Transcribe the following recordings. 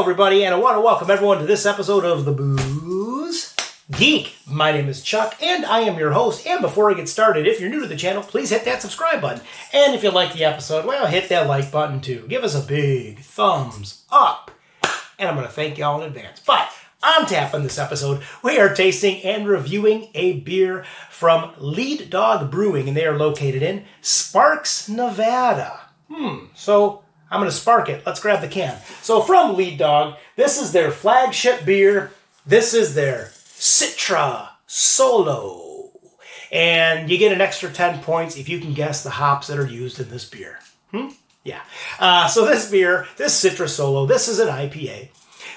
everybody, and I want to welcome everyone to this episode of the Booze Geek. My name is Chuck, and I am your host. And before I get started, if you're new to the channel, please hit that subscribe button. And if you like the episode, well, hit that like button too. Give us a big thumbs up. And I'm going to thank you all in advance. But on tap in this episode, we are tasting and reviewing a beer from LEAD Dog Brewing, and they are located in Sparks, Nevada. So I'm going to spark it. Let's grab the can. So from LEAD Dog, this is their flagship beer. This is their CITRA Solo. And you get an extra 10 points if you can guess the hops that are used in this beer. Yeah. So this beer, this CITRA Solo, this is an IPA.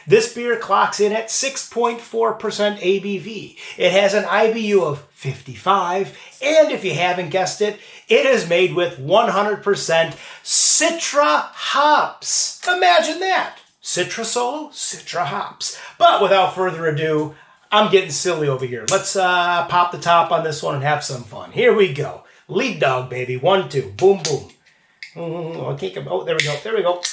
This beer clocks in at 6.4% ABV. It has an IBU of 55, and if you haven't guessed it, it is made with 100% CITRA hops. Imagine that. CITRA Solo, CITRA hops. But without further ado, I'm getting silly over here. Let's pop the top on this one and have some fun. Here we go. LEAD Dog, baby. 1, 2. Boom, boom. I can't come. Oh, there we go. There we go.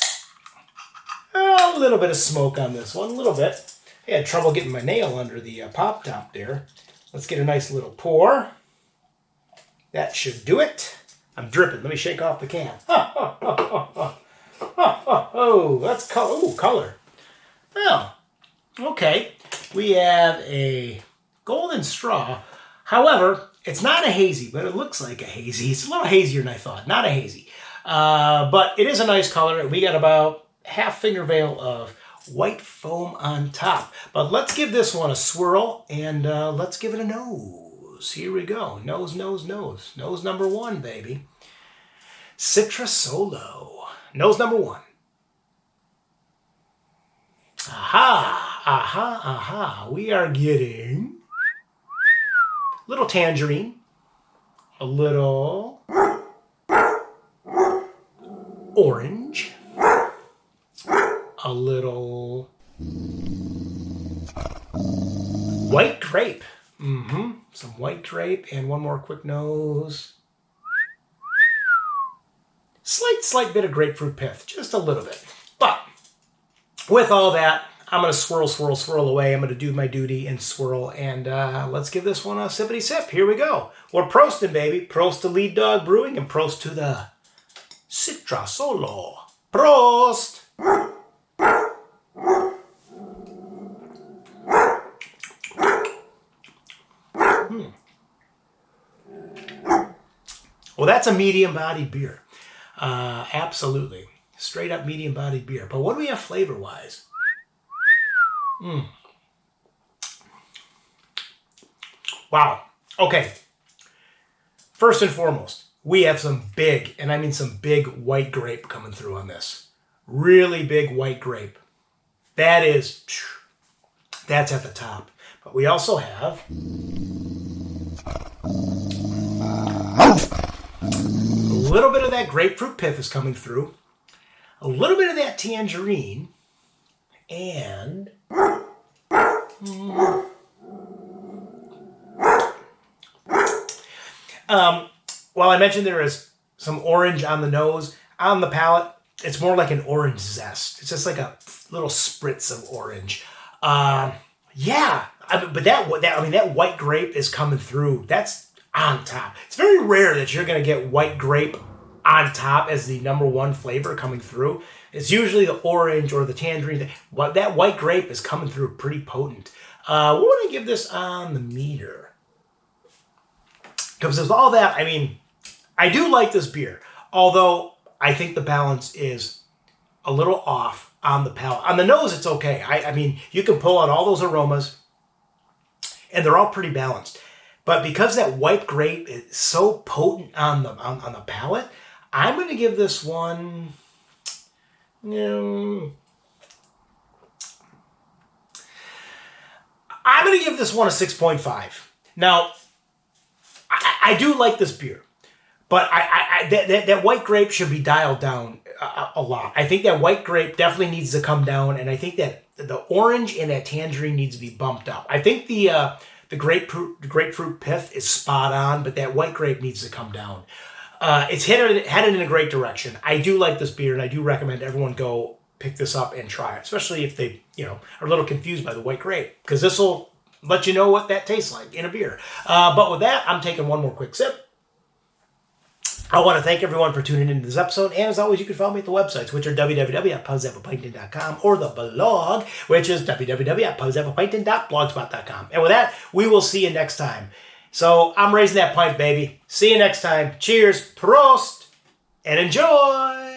A little bit of smoke on this one, a little bit. I had trouble getting my nail under the pop top there. Let's get a nice little pour. That should do it. I'm dripping. Let me shake off the can. Oh, that's color. Ooh, color. Well, okay. We have a golden straw. However, it's not a hazy, but it looks like a hazy. It's a little hazier than I thought. Not a hazy. But it is a nice color. We got about half finger veil of white foam on top. But let's give this one a swirl, and let's give it a nose. Here we go. Nose, nose, nose. Nose number 1, baby. CITRA Solo. Nose number 1. Aha, aha, aha. We are getting a little tangerine, a little orange, a little white grape. Some white grape, and one more quick nose. Slight bit of grapefruit pith, just a little bit. But with all that, I'm going to swirl away. I'm going to do my duty and swirl, and let's give this one a sippity sip. Here we go. We're prosting, baby. Prost to LEAD Dog Brewing, and prost to the CITRA Solo. Prost! Well, that's a medium-bodied beer. Absolutely. Straight up medium-bodied beer. But what do we have flavor-wise? Wow. Okay. First and foremost, we have some big, and I mean some big white grape coming through on this. Really big white grape. That's at the top. But we also have a little bit of that grapefruit pith is coming through. A little bit of that tangerine. And while I mentioned there is some orange on the nose, on the palate, it's more like an orange zest. It's just like a little spritz of orange. Yeah, but that white grape is coming through. That's on top. It's very rare that you're going to get white grape on top as the number 1 flavor coming through. It's usually the orange or the tangerine. That white grape is coming through pretty potent. What would I give this on the meter? Because with all that, I mean, I do like this beer, although I think the balance is a little off on the palate. On the nose, it's okay. I mean, you can pull out all those aromas, and they're all pretty balanced. But because that white grape is so potent on the palate, I'm going to give this one, I'm going to give this one a 6.5. Now, I do like this beer, but that white grape should be dialed down a lot. I think that white grape definitely needs to come down, and I think that the orange and that tangerine needs to be bumped up. I think the grapefruit pith is spot on, but that white grape needs to come down. It's headed in a great direction. I do like this beer, and I do recommend everyone go pick this up and try it, especially if they, are a little confused by the white grape, because this will let you know what that tastes like in a beer. But with that, I'm taking one more quick sip. I want to thank everyone for tuning into this episode, and as always, you can follow me at the websites, which are www.puzzapapinton.com, or the blog, which is www.puzzapapinton.blogspot.com. And with that, we will see you next time. So I'm raising that pint, baby. See you next time. Cheers, prost, and enjoy!